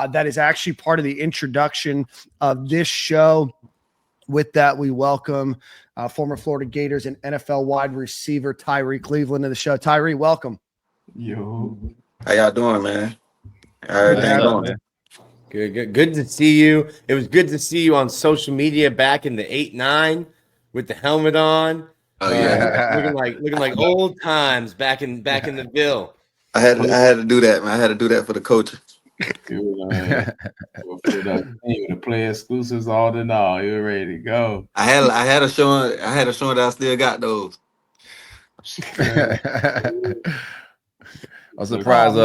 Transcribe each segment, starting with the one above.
that is actually part of the introduction of this show. With that, we welcome former Florida Gators and NFL wide receiver Tyrie Cleveland to the show. Tyrie, welcome. Yo. How y'all doing, man? Everything going? Man? Good to see you. It was good to see you on social media back in the 8-9 with the helmet on. Oh yeah, looking like old times back in the Ville. I had to do that, man. I had to do that for the coach. The player exclusives, all in all, you were ready to go. I had a showing that I still got those. I'm surprised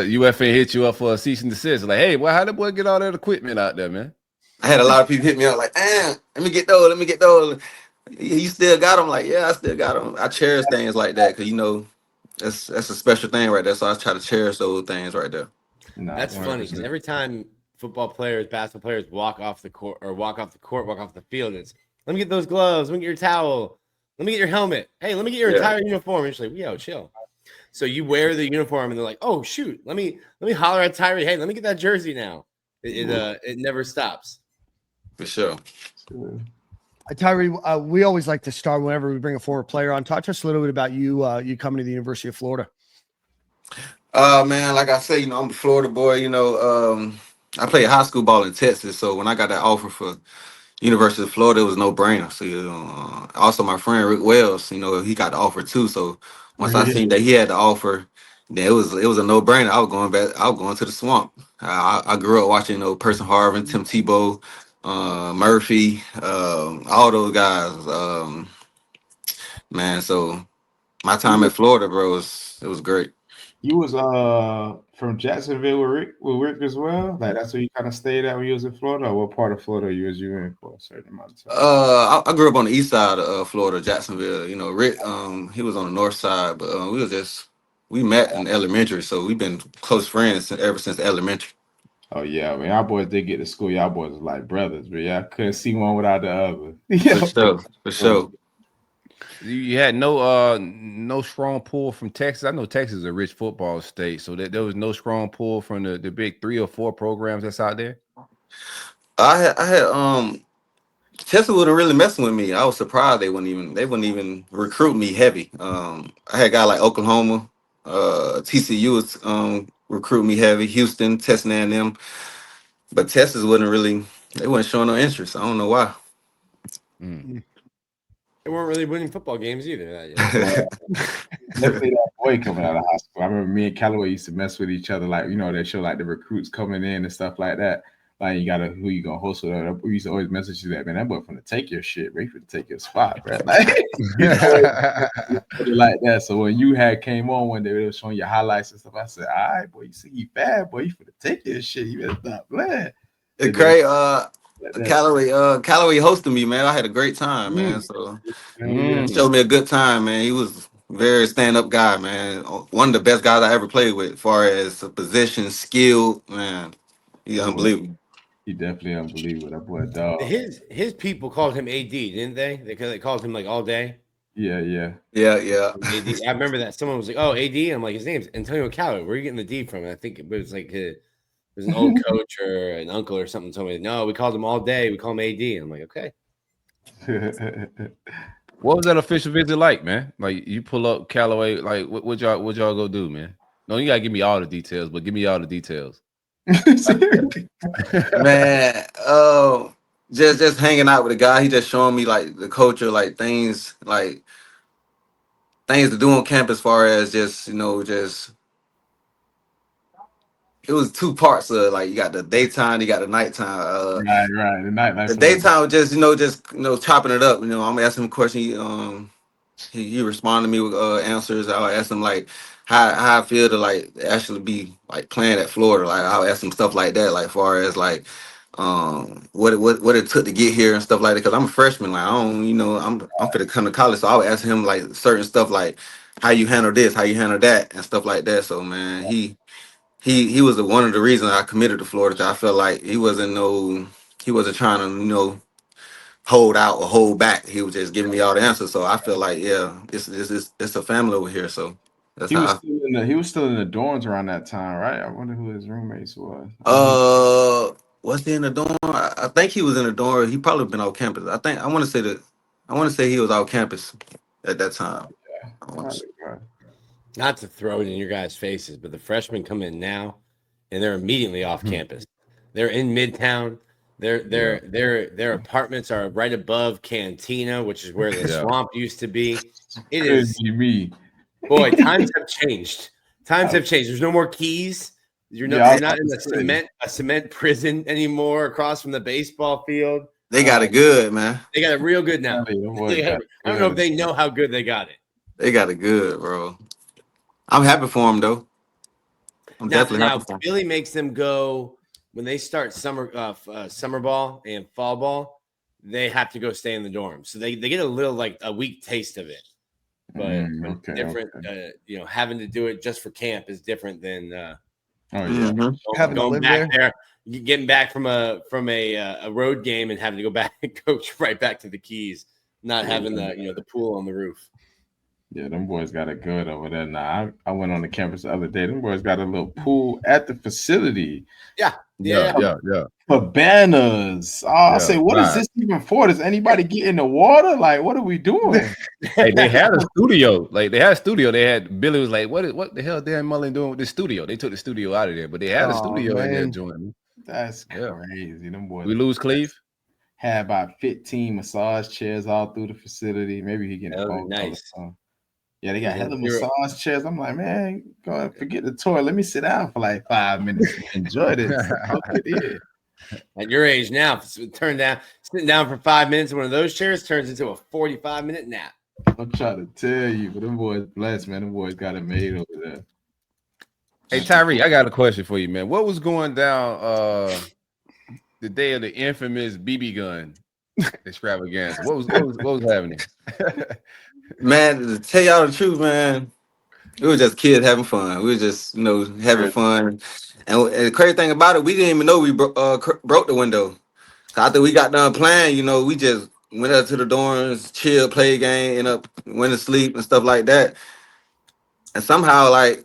UFA hit you up for a cease and desist. Like, hey, well, how the boy get all that equipment out there, man? I had a lot of people hit me up like, let me get those. You still got them? Like, yeah, I still got them. I cherish things like that because that's a special thing right there. So I try to cherish those things right there. That's 100%. Funny because every time football players, basketball players walk off the field, it's let me get those gloves, let me get your towel, let me get your helmet. Hey, let me get your entire uniform. And it's like, yo, chill. So you wear the uniform and they're like, oh shoot, let me holler at Tyrie. Hey, let me get that jersey now. It never stops. For sure. Tyrie, we always like to start whenever we bring a former player on. Talk to us a little bit about you coming to the University of Florida. Man, like I say, I'm a Florida boy. I played high school ball in Texas, so when I got that offer for University of Florida, it was no brainer. So also my friend Rick Wells, he got the offer too. So once I seen that he had the offer, then it was a no brainer. I was going to the swamp. I grew up watching Person Harvin, Tim Tebow, Murphy, all those guys. Man, so my time at Florida, bro, it was great. You was from Jacksonville with Rick as well. Like that's where you kind of stayed at when you was in Florida. Or what part of Florida you in for a certain amount of time? I grew up on the east side of Florida, Jacksonville. Rick, he was on the north side, but we met in elementary, so we've been close friends ever since elementary. Oh yeah, I mean, our boys did get to school. Y'all boys was like brothers, but yeah, I couldn't see one without the other. For sure. You had no strong pull from Texas. I know Texas is a rich football state, so that there was no strong pull from the big 3 or 4 programs that's out there. I had Texas wasn't really messing with me. I was surprised they wouldn't even recruit me heavy. I had a guy like Oklahoma, TCU was recruit me heavy, Houston, Texas A&M, but Texas they wasn't showing no interest. I don't know why. They weren't really winning football games either. Definitely that boy coming out of high school. I remember me and Callaway used to mess with each other, like they show like the recruits coming in and stuff like that. Like who you gonna host with? We used to always message you that, man. That boy finna take your shit, ready to take your spot, bro. Like, like that. So when you came on one day, they were showing your highlights and stuff. I said, all right, boy, you see you bad, boy. You finna take this shit. You better stop playing. It's great. Callaway hosted me, man. I had a great time, man. So he showed me a good time, man. He was a very stand-up guy, man. One of the best guys I ever played with, as far as position, skill, man. He's unbelievable. He definitely unbelievable. That boy, dog. His people called him AD, didn't they? They called him like all day. Yeah. AD. I remember that someone was like, "Oh, AD." I'm like, his name's Antonio Callaway. Where are you getting the D from? And I think it was like it was an old coach or an uncle or something told me. No, we called him all day. We call him AD. I'm like, okay. What was that official visit like, man? Like you pull up Callaway, like what y'all go do, man? No, you gotta give me all the details, but give me all the details. Man, just hanging out with the guy. He just showing me like the culture, like things to do on campus, as far as just it was 2 parts of like you got the daytime, you got the nighttime. Right. The night. The daytime was just chopping it up. I'm asking him a question. He responded to me with answers. I'll ask him like how I feel to like actually be like playing at Florida. Like I'll ask him stuff like that, like far as like what it took to get here and stuff like that. Because I'm a freshman, like I don't, I'm fit to come to college, so I'll ask him like certain stuff like how you handle this, how you handle that, and stuff like that. So man, he was one of the reasons I committed to Florida. 'Cause I felt like he wasn't trying to hold out or hold back. He was just giving me all the answers. So I feel like it's a family over here. So That's He was how. still in the dorms around that time, right? I wonder who his roommates was. Was he in the dorm? I think he was in the dorm. He probably been off campus. I want to say that. I want to say he was off campus at that time. Yeah, I wanna say. Not to throw it in your guys' faces, but the freshmen come in now, and they're immediately off campus. They're in Midtown. Their apartments are right above Cantina, which is where the swamp used to be. It is me. Boy, times have changed. Times have changed. There's no more keys. You're not in a cement prison anymore across from the baseball field. They got it good, man. They got it real good now. I don't know if they know how good they got it. They got it good, bro. I'm happy for them, though. I'm definitely happy for them. Billy makes them go when they start summer ball and fall ball. They have to go stay in the dorm, so they get a little like a weak taste of it. But different, having to do it just for camp is different than having to live there. Getting back from a road game and having to go back and coach right back to the Keys, not having the pool on the roof. Yeah, them boys got it good over there. Now I went on the campus the other day. Them boys got a little pool at the facility. Yeah. Cabanas. I say, what is this even for? Does anybody get in the water? Like, what are we doing? Hey, they had a studio. They had Billy was like, what the hell Dan Mullen doing with the studio? They took the studio out of there, but they had a studio in there joining. That's crazy. Them boys. We lose Cleve. Had about 15 massage chairs all through the facility. Maybe he getting nice. Yeah, they got hella massage chairs. I'm like, man, go ahead and forget the tour. Let me sit down for like 5 minutes and enjoy this. At your age now, sitting down for 5 minutes in one of those chairs turns into a 45-minute nap. I'm trying to tell you, but them boys blessed, man. Them boys got it made over there. Hey, Tyrie, I got a question for you, man. What was going down the day of the infamous BB gun extravaganza? What was happening? Man, to tell y'all the truth, man, it was just kids having fun. We were just, having fun. And the crazy thing about it, we didn't even know we broke the window. After we got done playing, we just went up to the dorms, chill, play a game, went to sleep and stuff like that. And somehow, like,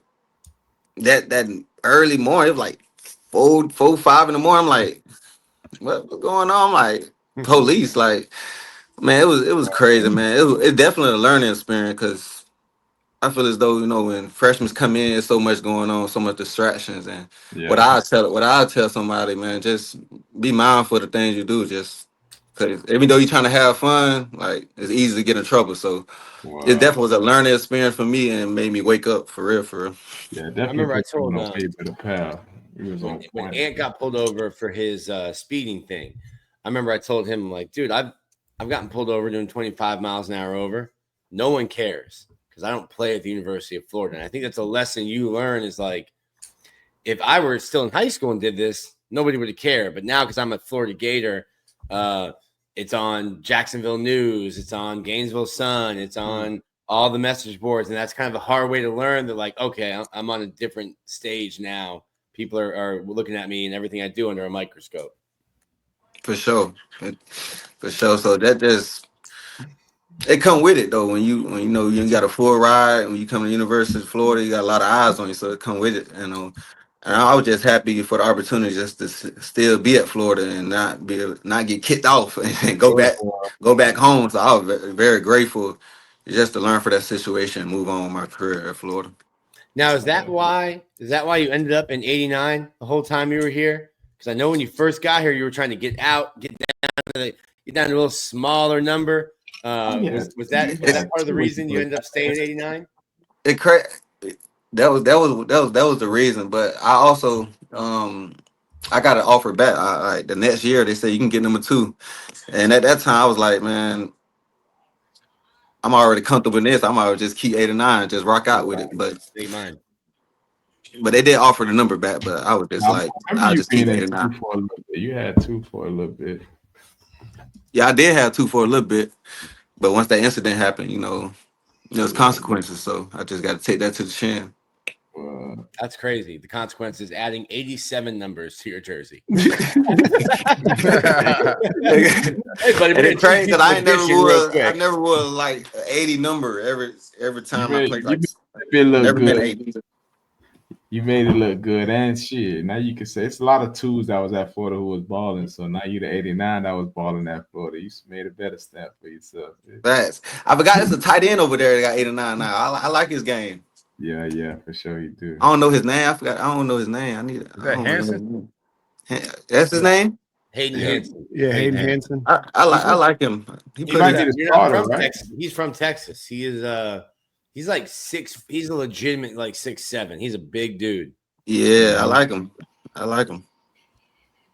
that early morning, it was like 4, 5 in the morning. I'm like, what's going on? I'm like, police, like, man, it was crazy, man. It definitely a learning experience because I feel as though when freshmen come in, there's so much going on, so much distractions, and what I tell somebody, man, just be mindful of the things you do. Just because even though you're trying to have fun, like it's easy to get in trouble. So it definitely was a learning experience for me and made me wake up for real. Yeah, definitely. I remember I told when Ant got pulled over for his speeding thing. I remember I told him, like, dude, I've gotten pulled over doing 25 miles an hour over. No one cares because I don't play at the University of Florida. And I think that's a lesson you learn is like, if I were still in high school and did this, nobody would have cared. But now because I'm a Florida Gator, it's on Jacksonville News, it's on Gainesville Sun, it's on all the message boards. And that's kind of a hard way to learn that, like, okay, I'm on a different stage now. People are looking at me and everything I do under a microscope. For sure. So that just it come with it though. When you got a full ride, when you come to the University of Florida, you got a lot of eyes on you, so it come with it. And I was just happy for the opportunity just to still be at Florida and not get kicked off and go back home. So I was very, very grateful just to learn for that situation and move on with my career at Florida. Now, is that why you ended up in 89 the whole time you were here? Because I know when you first got here, you were trying to get down to a little smaller number. Was that part of the reason you ended up staying at 89? That was the reason. But I also I got an offer back. The next year they said you can get number 2, and at that time I was like, man, I'm already comfortable in this. I might just keep 89, just rock out with it. But they did offer the number back, but I was just like, I'll just keep 89. You had 2 for a little bit. Yeah, I did have 2 for a little bit, but once that incident happened, there's consequences. So I just got to take that to the chin. That's crazy. The consequences adding 87 numbers to your jersey. Hey, buddy, it's crazy because I never would like an 80 number every time I played. it look Never been good. 8. You made it look good and shit. Now you can say it's a lot of twos that was at Florida who was balling. So now you the 89 that was balling at Florida. You made a better snap for yourself. Facts. I forgot there's a tight end over there that got 89 now. I like his game. Yeah, for sure you do. I don't know his name. I forgot. I don't know his name. Is that Hanson? That's his name. Hayden Hanson. Yeah, Hayden Hanson. I like him. He He's, put might his, get his you're not starter, from right? Texas. He's from Texas. He is he's like 6. He's a legitimate like 6'7". He's a big dude. yeah, I like him. I like him.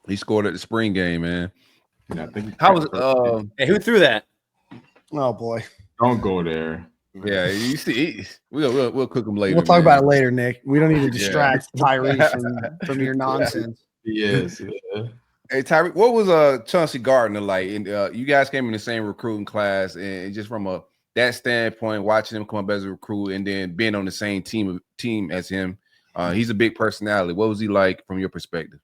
He scored at the spring game, man. Yeah, I think How was Hey, who threw that? Oh boy. don't go there. yeah, you see, we'll cook him later. We'll talk man. about it later, Nick. We don't need to distract Tyrie from your nonsense. Yes. Hey Tyrie, what was Chauncey Gardner like? And you guys came in the same recruiting class, and just from that standpoint, watching him come up as a recruit, and then being on the same team as him, he's a big personality. What was he like from your perspective?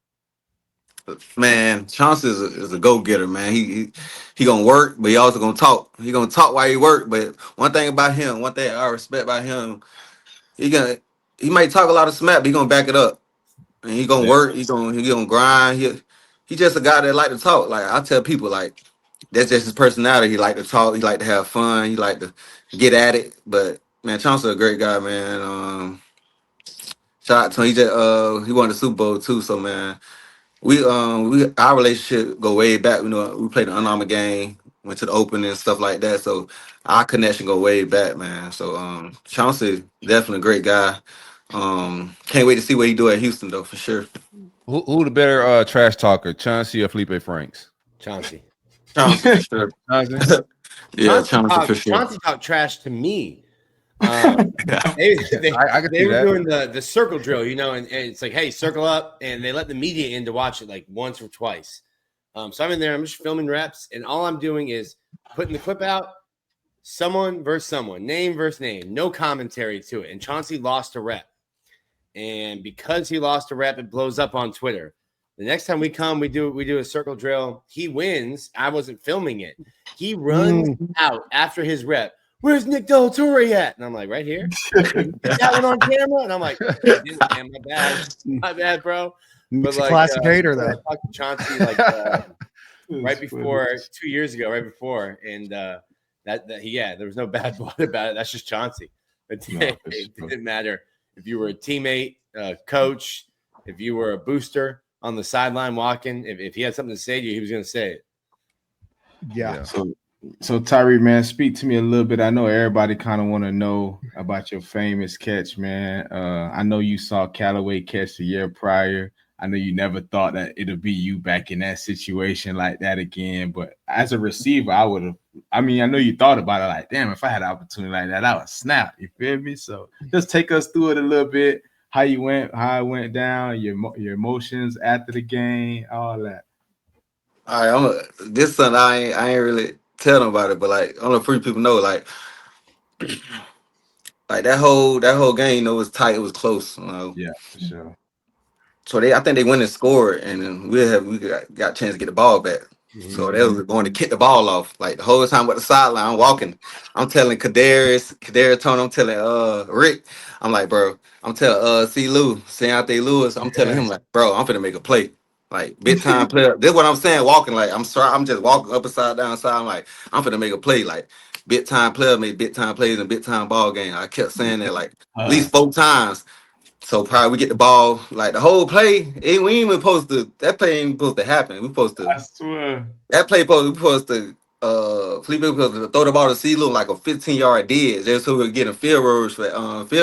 Man, Chauncey is a go-getter, man. He gonna work, but he also gonna talk. He gonna talk while he work. But one thing about him, one thing I respect about him, he might talk a lot of smack, but he gonna back it up. And he gonna work. He gonna grind. He just a guy that like to talk. Like I tell people, like that's just his personality. He like to talk. He like to have fun. He like to get at it. But man, Chauncey a great guy, man. Shout out to him. He won the Super Bowl too. So man. We our relationship go way back. You know, we played the unarmed game, went to the open and stuff like that. So our connection go way back, man. So Chauncey definitely a great guy. Can't wait to see what he do at Houston though, for sure. Who the better trash talker, Chauncey or Felipe Franks? Chauncey. Chauncey for sure. Chauncey? Yeah, Chauncey for sure. Chauncey talked trash to me. They were doing the circle drill, you know, and it's like, hey, circle up, and they let the media in to watch it like once or twice. So I'm in there, I'm just filming reps, and all I'm doing is putting the clip out, someone versus someone, name versus name, no commentary to it. And Chauncey lost a rep, and because he lost a rep, it blows up on Twitter. The next time we come, we do a circle drill. He wins. I wasn't filming it. He runs out after his rep. Where's Nick Delatorre at? And I'm like, right here. That one on camera. And I'm like, man, my bad, bro. But like, classic hater though. Uh, I talked to Chauncey like right before 2 years ago, right before, and there was no bad blood about it. That's just Chauncey. It didn't matter if you were a teammate, coach, if you were a booster on the sideline walking. If he had something to say to you, he was going to say it. Yeah. So Tyrie, man, speak to me a little bit. I know everybody kind of want to know about your famous catch, man. I know you saw Callaway catch the year prior. I know you never thought that it'll be you back in that situation like that again. But as a receiver, I know you thought about it like, damn, if I had an opportunity like that, I would snap. You feel me? So just take us through it a little bit, how it went down, your emotions after the game, all that. All right, this son, I ain't really tell them about it, but like I don't know if free people know, like that whole game, you know, was tight, it was close, you know. Yeah, for sure. So I think they went and scored, and then we got a chance to get the ball back. Mm-hmm. So they was going to kick the ball off like the whole time with the sideline. I'm walking. I'm telling Kadarius, Tony. I'm telling Rick. I'm like, bro. I'm telling St. Louis. I'm telling him like, bro, I'm finna make a play. Like big time player. This is what I'm saying. Walking like I'm sorry. I'm just walking up and side down side. I'm like I'm finna make a play. Like big time player made big time plays in big time ball game. I kept saying that like at least 4 times. So probably we get the ball, like the whole play. We ain't even supposed to. That play ain't supposed to happen. We supposed to. I swear. That play supposed to. Felipe supposed to throw the ball to CeeLo like a 15-yard dead, just so we could get a field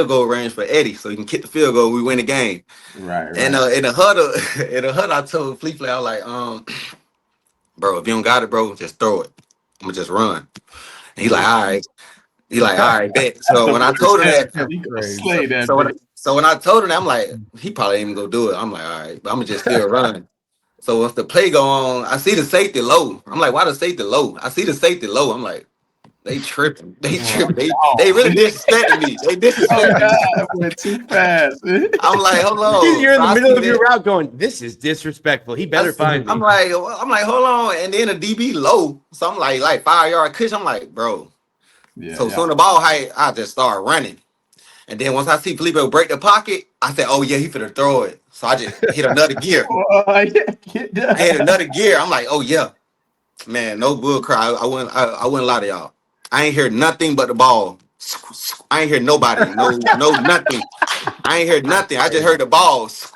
goal range for Eddie, so he can kick the field goal. We win the game. Right. And in the huddle, I told Felipe, I was like, bro, if you don't got it, bro, just throw it. I'm gonna just run. And he's like, all right. All right, bet. So when I told him that, so when I told him that, I'm like, he probably ain't even gonna do it. I'm like, all right, but I'm gonna just still run. So once the play go on, I see the safety low. I'm like, why the safety low? I see the safety low. I'm like, they tripping. They really disrespecting me. They disrespecting me. Went too fast. I'm like, hold on. You're in the middle of your route going, this is disrespectful. He better find me. I'm like, hold on. And then the DB low. So I'm like 5-yard cushion. I'm like, bro. Yeah, so soon the ball height, I just start running. And then once I see Felipe break the pocket, I said, "Oh yeah, he finna throw it." So I just hit another gear. I hit another gear. I'm like, "Oh yeah, man, no bull cry." I wouldn't lie to y'all. I ain't hear nothing but the ball. I ain't hear nobody. No, nothing. I ain't heard nothing. I just heard the balls.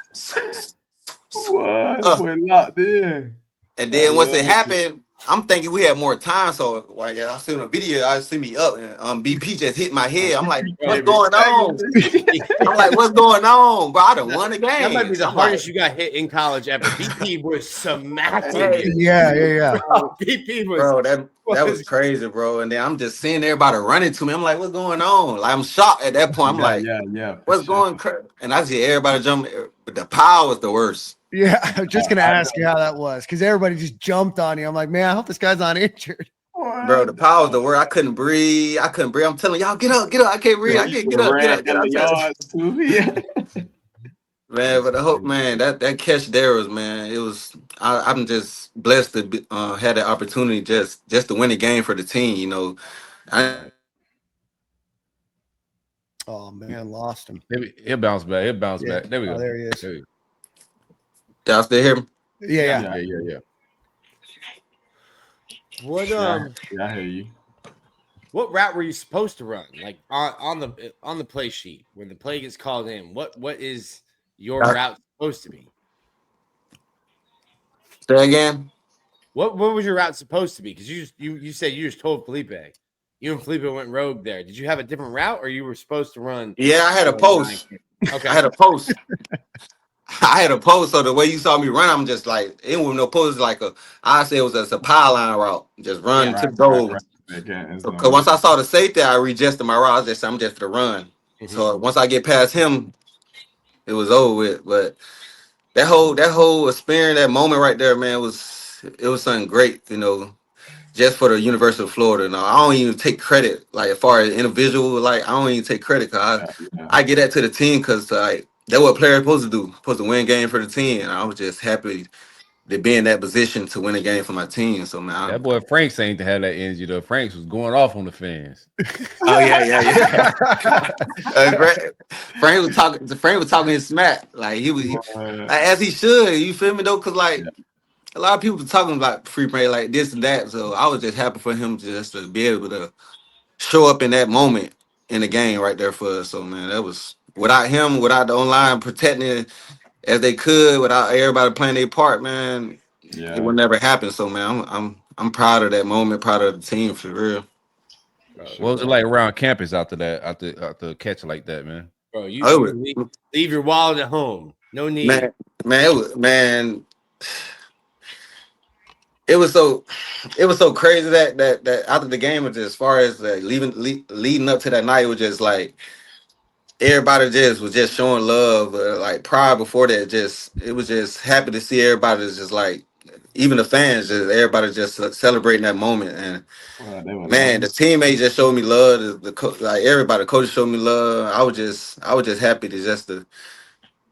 What? We're locked in. And then once it happened, I'm thinking we had more time. So like I seen a video, I see me up and BP just hit my head. I'm like, what's going on? I'm like, what's going on? Bro, I done won the game. That might be the hardest you got hit in college ever. BP was smacking you. Yeah. Bro, BP was that was crazy, bro. And then I'm just seeing everybody running to me. I'm like, what's going on? Like I'm shocked at that point. I'm like, what's going crazy? And I see everybody jumping, but the power was the worst. Yeah, I was just gonna ask you how that was because everybody just jumped on you. I'm like, man, I hope this guy's not injured. Bro, the power was the word. I couldn't breathe. I'm telling y'all, get up. I can't breathe. I can't get up. Man, but the hope, man, that catch there was, man, it was. I'm just blessed to be, had the opportunity just to win the game for the team. You know, Oh man, lost him. He'll bounce back. Back. There we go. There he is. Y'all still hear me? Yeah. What I hear you. What route were you supposed to run? Like on the play sheet when the play gets called in, what is your route supposed to be? Say again. What was your route supposed to be? Because you said you just told Felipe. You and Felipe went rogue there. Did you have a different route, or you were supposed to run? Yeah, I had a post. Okay, I had a post. I had a post, so the way you saw me run, I'm just like, it wasn't no post. Like I say it was a pile line route. Just run to goal. Because once I saw the safety, I readjusted my route. I'm just to run. Mm-hmm. So once I get past him, it was over with. But that whole experience, that moment right there, man, it was something great, you know, just for the University of Florida. Now I don't even take credit, like as far as individual, like I don't even take credit because I get that to the team because like that's what players supposed to do, supposed to win game for the team. And I was just happy to be in that position to win a game for my team. So man, that boy Franks ain't to have that energy though. Franks was going off on the fans. Oh yeah. Frank was talking his smack, like he was like, as he should. You feel me though? Because like a lot of people were talking about free play like this and that. So I was just happy for him just to be able to show up in that moment in the game right there for us. So man, that was without him, without the online protecting it as they could, without everybody playing their part, man, it would never happen. So man, I'm proud of that moment, proud of the team for real. What was it like around campus after the catch like that, man? Bro, you leave your wallet at home. No need. It was so crazy that after the game, was just, as far as leading up to that night, it was just like everybody was just showing love, like prior before that, it was just happy to see everybody just like, even the fans, everybody just celebrating that moment. And man, the teammates just showed me love. Like everybody, the coaches showed me love. I was just happy to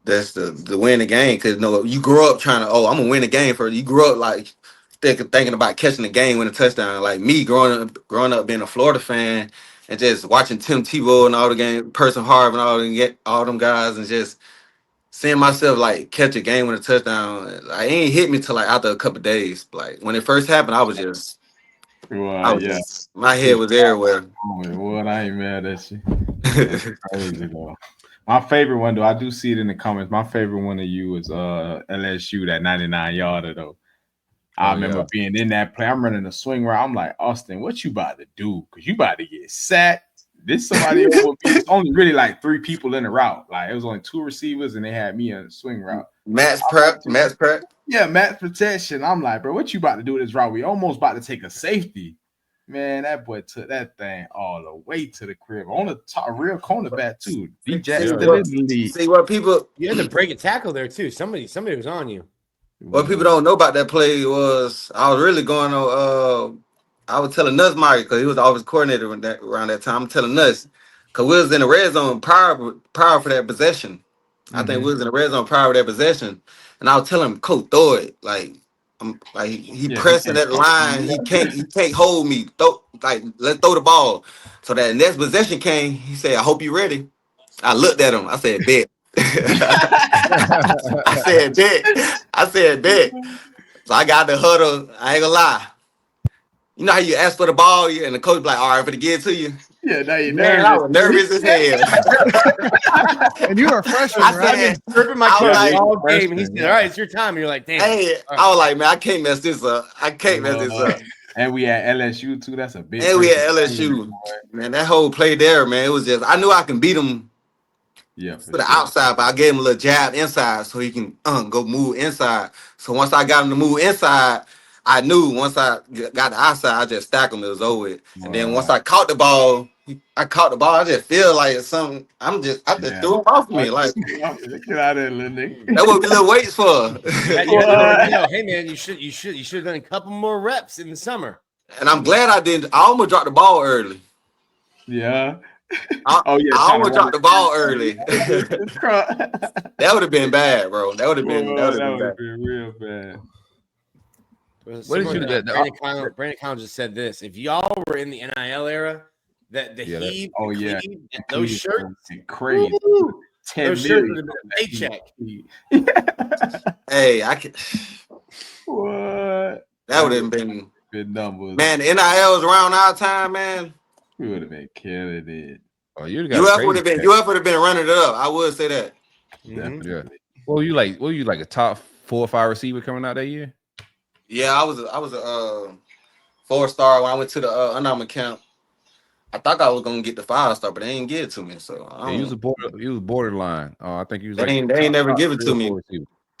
to win the game, because you grow up trying to, I'm gonna win the game first. You grow up like thinking about catching the game, winning a touchdown. Like me growing up being a Florida fan and just watching Tim Tebow and all the game, Person Harv and all them guys, and just seeing myself like catch a game with a touchdown. Like, it ain't hit me till like after a couple of days. Like when it first happened, I was just, my head was everywhere. What? I ain't mad at you. Crazy though. My favorite one, though, I do see it in the comments. My favorite one of you was LSU, that 99-yarder, though. I remember being in that play. I'm running a swing route. I'm like, Austin, what you about to do? Because you about to get sacked. This somebody else. It's only really like 3 people in the route. Like it was only 2 receivers, and they had me on the swing route. Matt's prep. Yeah, Matt's protection. I'm like, bro, what you about to do with this route? We almost about to take a safety. Man, that boy took that thing all the way to the crib on the top, real cornerback too. See what people, you had to break a tackle there too. Somebody was on you. What people don't know about that play was I was really going on. I was telling Nuts Mike, because he was always coordinator around that time. I'm telling Nuts because we was in the red zone prior for that possession. Mm-hmm. I think we was in the red zone prior to that possession, and I was telling him, "Coach, throw it." Like he pressing that line. He can't hold me. Let's throw the ball. So that next possession came. He said, "I hope you're ready." I looked at him. I said, bet. I said, bet. So I got the huddle. I ain't gonna lie. You know how you ask for the ball and the coach be like, all right, for to give it to you? Yeah, now you're Man, I was nervous as hell. And you were a freshman, I right? said, Gripping my I was coach like, all game, and he freshman, said, "All right, it's your time." And you're like, "Damn." hey, I was like, man, I can't mess this up. I can't mess this up. And we at LSU too. That's a big. And we at pressure. LSU. Man, that whole play there, man, it was just, I knew I can beat him Yeah, to the outside, but I gave him a little jab inside so he can go move inside. So once I got him to move inside, I knew once I got the outside, I just stacked him. It was over with. And then once I caught the ball, I just feel like it's something. I just threw him off me. Like, get out of there, little nigga. that what we little weights for. Hey man, you should have done a couple more reps in the summer. And I'm glad I didn't. I almost dropped the ball early. Yeah. I almost dropped the ball early. That would have been bad, bro. That would have been real bad. What did you do? Brandon Collins just said this. If y'all were in the NIL era, that the Heave, Cleve, those shirts, crazy. Those shirts would have been a paycheck. Hey, I could. What? That would have been good numbers. Man, the NIL was around our time, man. We would have been killing it. Oh, UF would have been running it up. I would say that. Definitely. Yeah. What were you like a top 4 or 5 receiver coming out that year? Yeah, I was a 4-star when I went to the Unarmored camp. I thought I was gonna get the 5-star, but they didn't give it to me. So he was borderline. I think he was. They ain't never give it to me.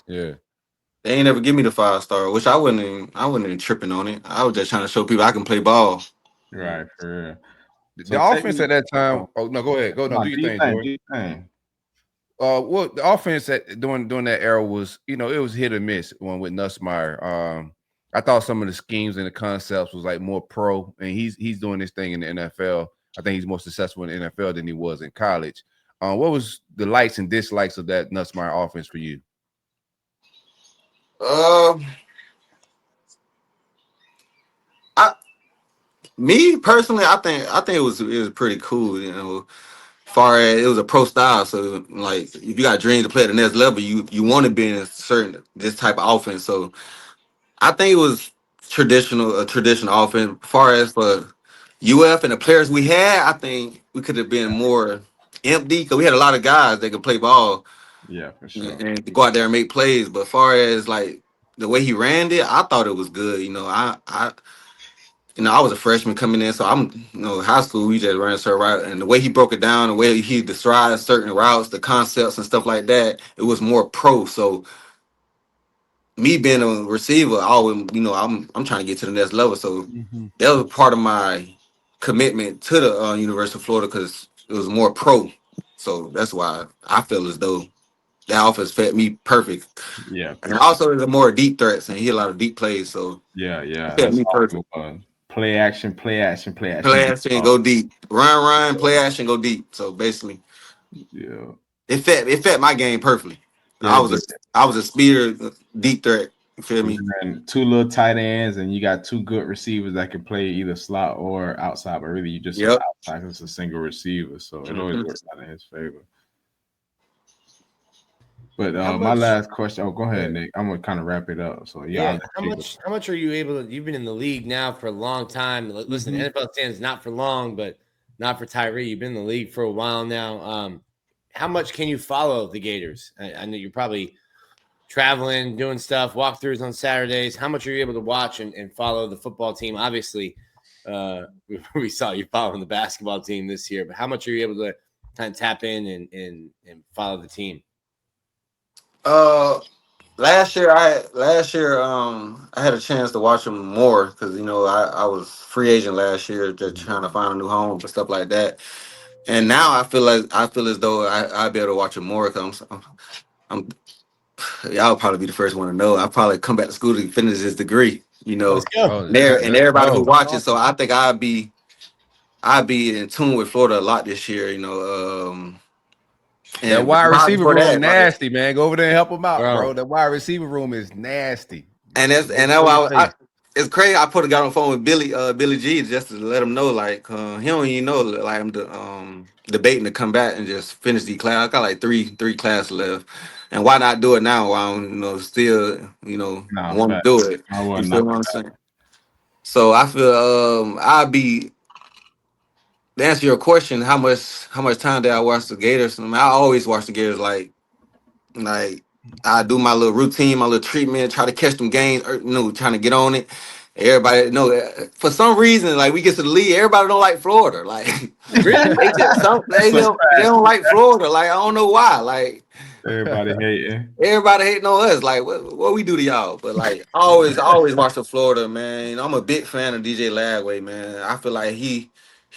Yeah, they ain't never give me the 5-star, which I wasn't even tripping on it. I was just trying to show people I can play ball. Right, for real. The offense at that time. Oh no, go ahead. Do your thing, George. Well, the offense during that era was, it was hit or miss with Nussmeier. I thought some of the schemes and the concepts was like more pro, and he's doing this thing in the NFL. I think he's more successful in the NFL than he was in college. What was the likes and dislikes of that Nussmeier offense for you? Me personally, I think it was pretty cool. Far as it was a pro style, so like if you got dreams to play at the next level, you want to be in this type of offense. So I think it was a traditional offense. As far as for UF and the players we had, I think we could have been more empty because we had a lot of guys that could play ball. Yeah, for sure. And to go out there and make plays. But as far as like the way he ran it, I thought it was good. I was a freshman coming in, so I'm, high school, we just ran certain route. And the way he broke it down, the way he described certain routes, the concepts and stuff like that, it was more pro. So me being a receiver, I always, I'm trying to get to the next level. So that was part of my commitment to the University of Florida because it was more pro. So that's why I feel as though that offense fit me perfect. Yeah. And also the more deep threats, and he had a lot of deep plays. So yeah. Fit me perfect. Play action. Play action, go deep. Run, play action, go deep. So basically, yeah, it fit my game perfectly. Yeah, I was a speeder, deep threat. You feel me? And 2 little tight ends, and you got 2 good receivers that can play either slot or outside. But really, you just outside. It's a single receiver, so it always works out in his favor. But my last question. Oh, go ahead, Nick. I'm gonna kind of wrap it up. So how much are you able to? You've been in the league now for a long time. Listen, NFL stands not for long, but not for Tyrie. You've been in the league for a while now. How much can you follow the Gators? I know you're probably traveling, doing stuff, walkthroughs on Saturdays. How much are you able to watch and follow the football team? Obviously, we saw you following the basketball team this year, but how much are you able to kind of tap in and follow the team? Last year I had a chance to watch them more because I was free agent last year, just trying to find a new home and stuff like that. And now I feel as though I'd be able to watch them more because I'm y'all probably be the first one to know. I'll probably come back to school to finish this degree. Let's go. And everybody who watches. So I think I'd be in tune with Florida a lot this year. And that wide receiver room is nasty, man. Go over there and help them out, bro. The wide receiver room is nasty. And that's it's crazy. I got on the phone with Billy G just to let him know, like, he don't even know, like, I'm debating to come back and just finish the class. I got like three classes left, and why not do it now? While I'm, still, Nah, want to fact. do it. I You would feel not. what I'm saying? So I feel I'll be to answer your question. How much time did I watch the Gators? I always watch the Gators like I do my little routine, my little treatment, try to catch them games, trying to get on it. Everybody for some reason, like we get to the league, everybody don't like Florida. Like Really? they don't like Florida. Like I don't know why. Like Everybody hating. everybody hating on us. Like what we do to y'all? But like I always watch the Florida, man. I'm a big fan of DJ Lagway, man. I feel like he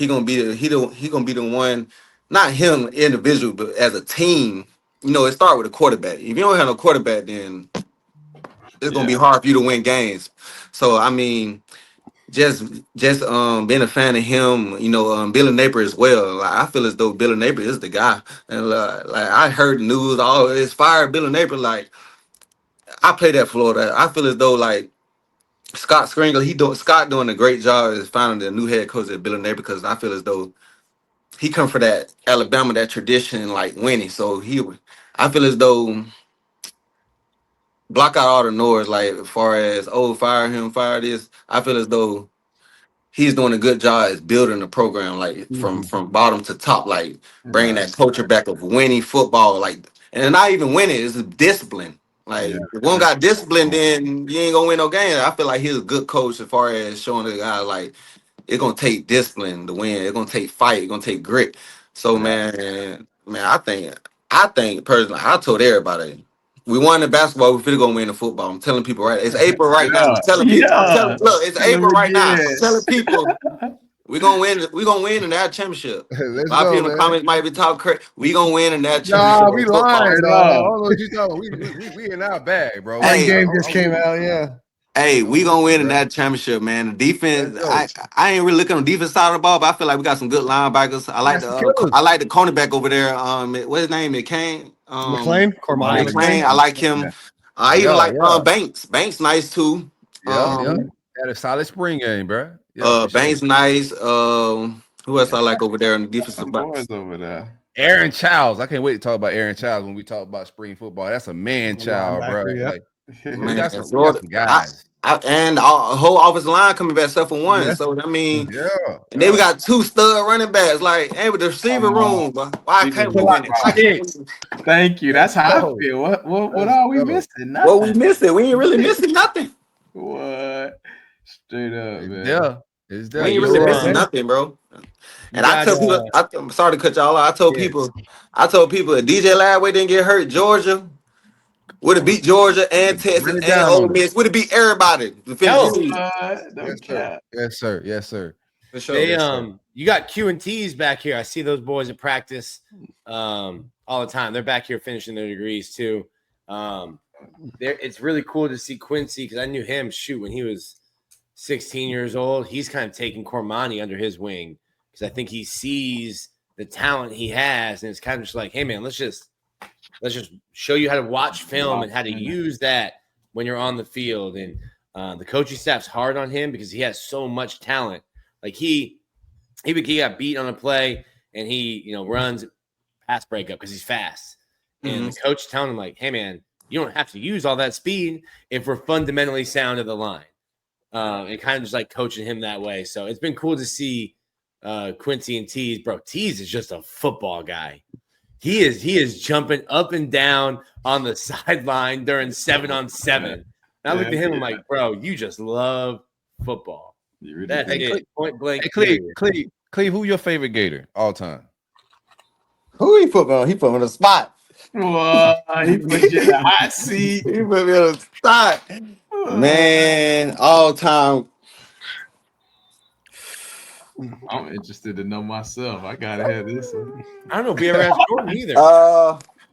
gonna be he gonna be the one, not him individual, but as a team. It starts with a quarterback. If you don't have no quarterback, then it's gonna be hard for you to win games. So I mean, just being a fan of him, Billy Napier as well. Like I feel as though Billy Napier is the guy. And like I heard the news, it's fired Billy Napier. Like I played at Florida. I feel as though like Scott Springer, Scott doing a great job as finding the new head coach at Billy Napier, because I feel as though he come for that Alabama, that tradition, like winning. So I feel as though block out all the noise, like as far as fire him, fire this. I feel as though he's doing a good job as building the program, like from bottom to top, like bringing that culture back of winning football, like and not even winning is discipline. Like if one got discipline, then you ain't gonna win no game. I feel like he's a good coach as far as showing the guy like it's gonna take discipline to win. It's gonna take fight. It's gonna take grit. So man, I think personally, I told everybody. We won the basketball. We finna go win the football. I'm telling people right. It's April right now. I'm telling people. Look, it's April right now. I'm telling people we gonna win. We gonna win in that championship. Let's A lot of go, people in the man. comments might be talking crazy. We gonna win in that championship. Nah, we lying, dog. I up. don't know what you talking. We in our bag, bro. Hey, Game just came out, yeah. Hey, we gonna win in that championship, man. The defense, Let's go. I ain't really looking on the defense side of the ball, but I feel like we got some good linebackers. I like the cornerback over there. What's his name? McCain. Cormani McClain. I like him. I even like Banks. Banks nice too. Had a solid spring game, bro. Yeah, Banks nice. Who else I like over there in the defensive box? Over there. Aaron Childs. I can't wait to talk about Aaron Childs when we talk about spring football. That's a man child, bro. Yeah. Like, Man, we got some guys. And our whole offensive line coming back except for one. Yeah. So I mean, and then we got two stud running backs. Like, hey, with the receiver room, but why can't we win it? Thank you. That's how I feel. What are we missing? Nothing. What we missing? We ain't really missing nothing. What? Straight up, man. Yeah. We ain't really missing nothing, bro. And I tell people, I'm sorry to cut y'all off. I told people if DJ Lagway didn't get hurt, Georgia would have beat Georgia and Texas and Ole Miss. Would have beat everybody. Yes, sir. Yes, sir. For sure. You got Q and T's back here. I see those boys at practice all the time. They're back here finishing their degrees too. It's really cool to see Quincy, because I knew him when he was 16 years old. He's kind of taking Cormani under his wing, because I think he sees the talent he has, and it's kind of just like, hey man, let's just show you how to watch film and how to use that when you're on the field. And the coaching staff's hard on him because he has so much talent. Like he got beat on a play, and he runs pass breakup because he's fast. And the coach telling him like, hey man, you don't have to use all that speed if we're fundamentally sound at the line. And kind of just like coaching him that way. So it's been cool to see Quincy and Tease. Bro, Tease is just a football guy. He is jumping up and down on the sideline during 7-on-7. And I look at him, I'm like, bro, you just love football. That's it. Point blank. Hey, Cleve, who your favorite Gator all time? Who he put me on? He put me on the spot. Whoa, he put you in the hot seat. He put me on the spot. Man, all time. I'm interested to know myself. I gotta have this one. I don't know if we ever asked Jordan either.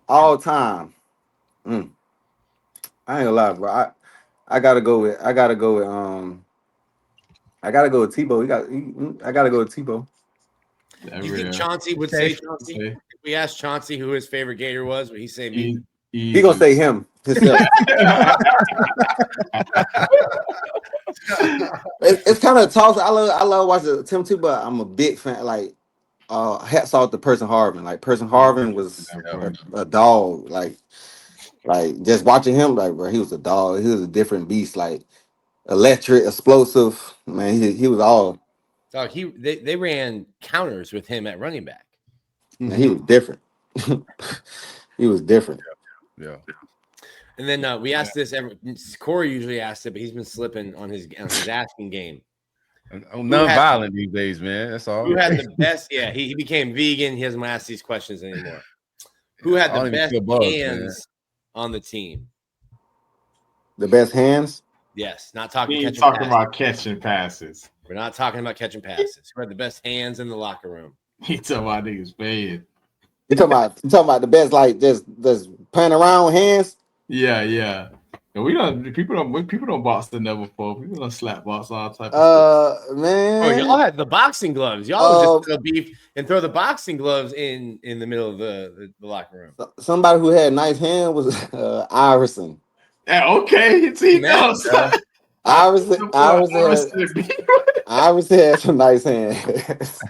All time. I ain't gonna lie, bro. I gotta go with Tebow. I gotta go with Tebow. You think Chauncey would say Chauncey? If we asked Chauncey who his favorite Gator was, would he say me? He gonna say him himself. It's kind of tough. I love watching Tim too, but I'm a big fan. Like, hats off to Person Harvin. Like, Person Harvin was a dog. Like just watching him, like, bro, he was a dog. He was a different beast. Like, electric, explosive. Man, he was all. Dog, they ran counters with him at running back. Man, he was different. He was different. Yeah. And then we asked this. Corey usually asks it, but he's been slipping on his asking game. I'm non-violent these days, man. That's all. Who had the best? Yeah, he became vegan. He doesn't want to ask these questions anymore. Who had the best hands on the team? The best hands? Yes, not talking. We ain't talking about catching passes. We're not talking about catching passes. Who had the best hands in the locker room? He talking about niggas bad. You talking about the best, like just playing around hands? Yeah. And people don't box the never fall. People don't slap box all type of stuff. Man. Oh, y'all had the boxing gloves. Y'all just throw beef and throw the boxing gloves in the middle of the locker room. Somebody who had nice hand was Iverson. Yeah, okay. See, Iverson had some nice hands.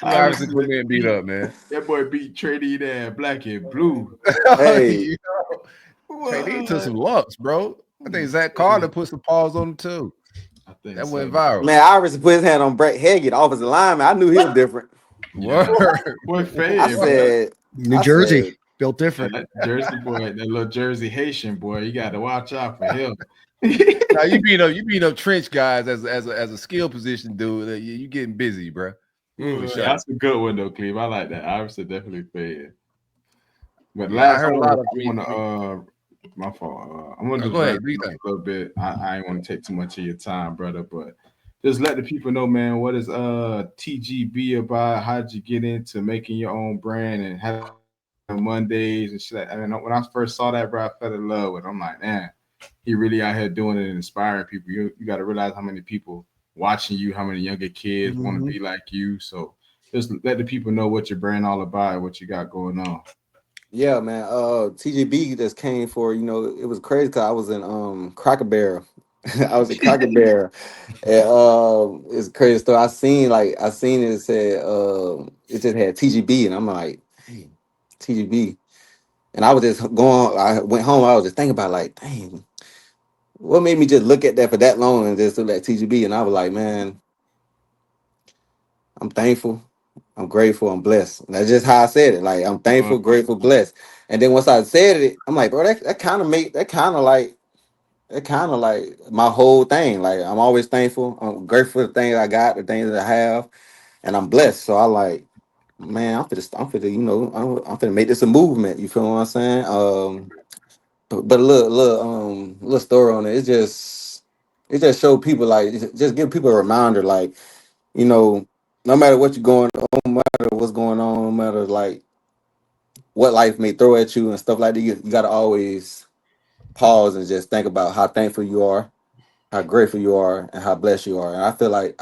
Iverson couldn't get beat up, man. That boy beat Trady and Black and Blue. Hey, Trady took some lumps, bro. I think Zach Carter put some paws on him too. I think that went viral. Man, Iverson put his hand on Brett Haggett, offensive lineman. I knew he was different. Word. Boy, I said New Jersey built different. That Jersey boy, that little Jersey Haitian boy, you got to watch out for him. Now you beat up trench guys as a skill position dude. You getting busy, bro. That's a good one though, Cleve. I like that. Iverson definitely fed. But Yeah, last I heard a lot of my fault. I'm gonna go ahead, a little bit. I ain't want to take too much of your time, brother, but just let the people know, man, what is TGB about? How'd you get into making your own brand and having Mondays and shit? I mean, when I first saw that, bro, I fell in love with it. I'm like, man, he really out here doing it and inspiring people. You got to realize how many people watching you, how many younger kids want to be like you. So just let the people know what your brand all about, what you got going on. Yeah, man. TGB just came for, it was crazy because I was in Cracker Barrel. I was in Cracker Barrel. And it's crazy story. I seen it said it just had TGB, and I'm like, hey, TGB. And I was just I went home, I was just thinking about like, dang, what made me just look at that for that long and just look at TGB? And I was like, man, I'm thankful, I'm grateful, I'm blessed. And that's just how I said it. Like, I'm thankful, grateful, blessed. And then once I said it, I'm like, bro, that kind of like my whole thing. Like, I'm always thankful, I'm grateful for the things I got, the things that I have, and I'm blessed. So I like, man, I'm finna make this a movement. You feel what I'm saying? But a little story on it. It just showed people, like, just give people a reminder, like, no matter what you're going on, no matter what's going on, no matter like what life may throw at you and stuff like that, you gotta always pause and just think about how thankful you are, how grateful you are, and how blessed you are. And I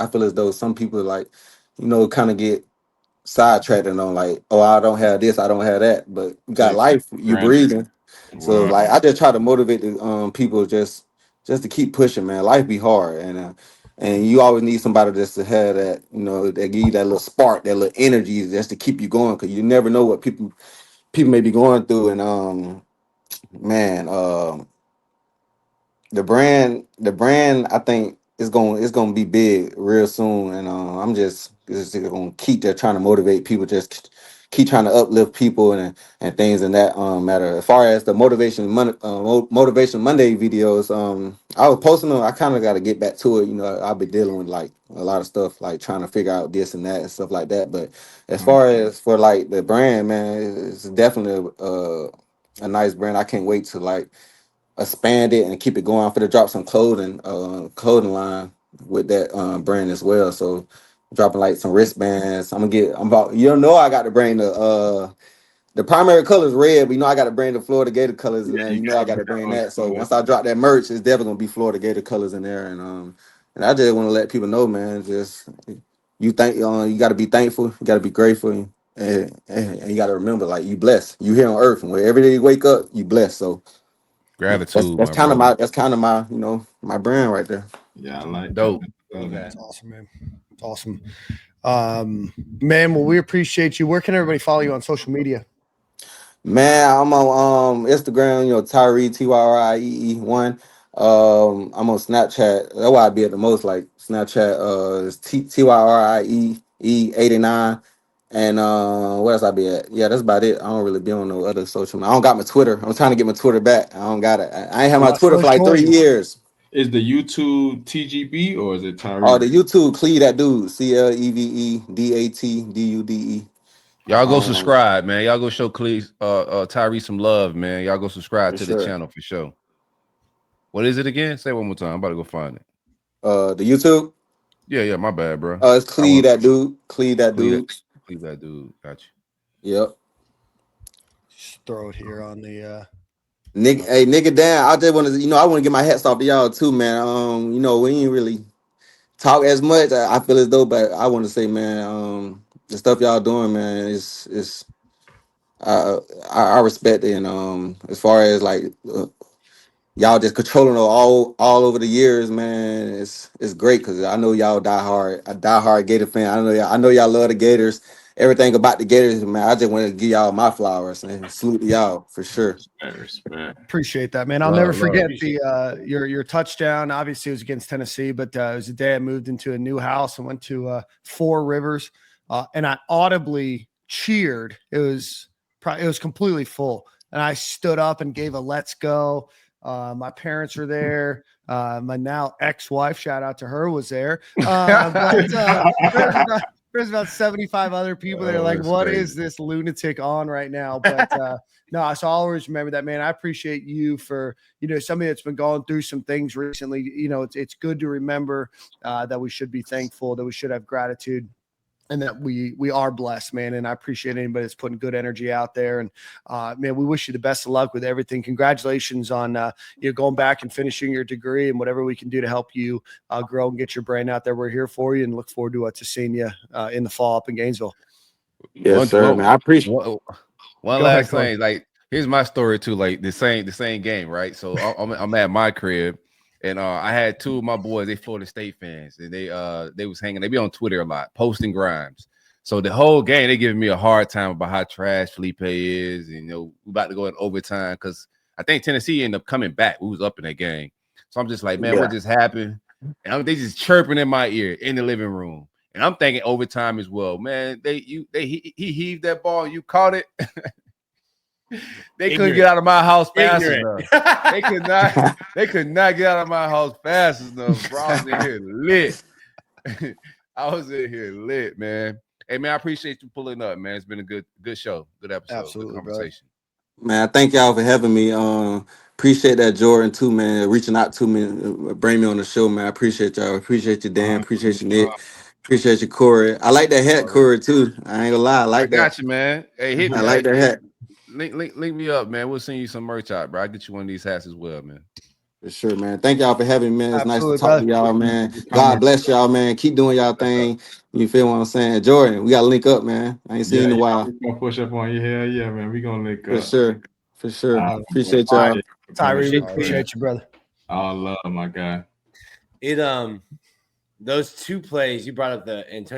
feel as though some people, like, kind of get sidetracked on, like, oh, I don't have this, I don't have that, but you got life, you breathing. So like, I just try to motivate the people just to keep pushing, man. Life be hard, and you always need somebody just to have that, that give you that little spark, that little energy, just to keep you going, because you never know what people may be going through. And man, the brand, I think it's gonna be big real soon, and I'm just gonna keep there trying to motivate people, just keep trying to uplift people and things in that matter. As far as the Motivation Monday videos, I was posting them. I kind of got to get back to it. I've been dealing with like a lot of stuff, like trying to figure out this and that and stuff like that. But as far as for like the brand, man, it's definitely a nice brand. I can't wait to like expand it and keep it going. I'm finna drop some clothing line with that brand as well. So dropping like some wristbands. I got to bring the primary color is red, but I got to bring the Florida Gator colors in there. I got to bring that. So once I drop that merch, it's definitely gonna be Florida Gator colors in there. And I just want to let people know, man, just you got to be thankful, you got to be grateful, and you got to remember, like, you blessed. You here on earth, and where every day you wake up, you blessed. So Gratitude, That's my kind of brother. my my brand right there. Yeah, I like Dope. that. That's awesome, man. It's awesome. Man, well, we appreciate you. Where can everybody follow you on social media? Man, I'm on Instagram, Tyrie Tyrie1. I'm on Snapchat. That's why I be at the most, like Snapchat. It's TYRIE89. And where else I be at? Yeah, that's about it. I don't really be on no other social media. I don't got my Twitter. I'm trying to get my Twitter back. I don't got it. I ain't had my Twitter for like 3 years. Is the YouTube TGB or is it Oh, Tyrie? the YouTube Cleve that dude. CLEVEDATDUDE. Y'all go subscribe, man. Y'all go show Cleve, Tyrie some love, man. Y'all go subscribe to the channel for sure. What is it again? Say it one more time. I'm about to go find it. The YouTube. Yeah, my bad, bro. It's Cleve that dude. Cleve that dude. Cleve that dude. Got you. Yep. Just throw it here on the Nigga, Dan. I just want to, I want to get my hats off to y'all too, man. We ain't really talk as much. I feel as though, but I want to say, man, the stuff y'all doing, man, is I respect it, and as far as like y'all just controlling it all over the years, man, it's great because I know y'all a diehard Gator fan. I know y'all love the Gators. Everything about the Gators, man. I just want to give y'all my flowers and salute to y'all for sure. Respect. Appreciate that, man. I'll never forget your touchdown. Obviously, it was against Tennessee, but it was the day I moved into a new house and went to Four Rivers, and I audibly cheered. It was completely full, and I stood up and gave a "Let's go." My parents were there. My now ex-wife, shout out to her, was there. There's about 75 other people that are like, what is this lunatic on right now? But no, so I'll always remember that, man. I appreciate you for, somebody that's been going through some things recently. It's good to remember that we should be thankful, that we should have gratitude, and that we are blessed, man. And I appreciate anybody that's putting good energy out there. And man, we wish you the best of luck with everything. Congratulations on going back and finishing your degree, and whatever we can do to help you grow and get your brain out there. We're here for you and look forward to seeing you in the fall up in Gainesville. Yes, sir, man. I appreciate one last thing. Like, here's my story too. Like the same game, right? So I'm at my crib. And I had two of my boys, they Florida State fans, and they was hanging. They be on Twitter a lot, posting Grimes. So the whole game, they giving me a hard time about how trash Felipe is, and we about to go in overtime because I think Tennessee ended up coming back. We was up in that game, so I'm just like, man, what just happened? And they just chirping in my ear in the living room, and I'm thinking overtime as well. Man, he heaved that ball, you caught it. They couldn't get out of my house fast enough. They could not get out of my house fast enough. Bro, I was in here lit. I was in here lit, man. Hey, man, I appreciate you pulling up, man. It's been a good show, good episode, absolutely, good conversation. Brother. Man, thank y'all for having me. Appreciate that, Jordan, too, man. Reaching out to me, bring me on the show, man. I appreciate y'all. Appreciate you, Dan. Appreciate you, Nick. Appreciate you, Corey. I like that hat, Corey, too. I ain't gonna lie. I like that. Got you, man. Hey, hit me. I like that hat. Link me up, man. We'll send you some merch out, bro. I'll get you one of these hats as well, man. For sure, man. Thank y'all for having me, man. It's nice to talk to y'all, man. God God bless y'all, man. Keep doing y'all thing. You feel what I'm saying? Jordan, we gotta link up, man. I ain't seen you in a while. We're gonna push up on you. Hell yeah, man. We gonna link up. For sure. Appreciate y'all. Tyrie, we appreciate you, brother. All love, my guy. Those two plays you brought up, the Antonio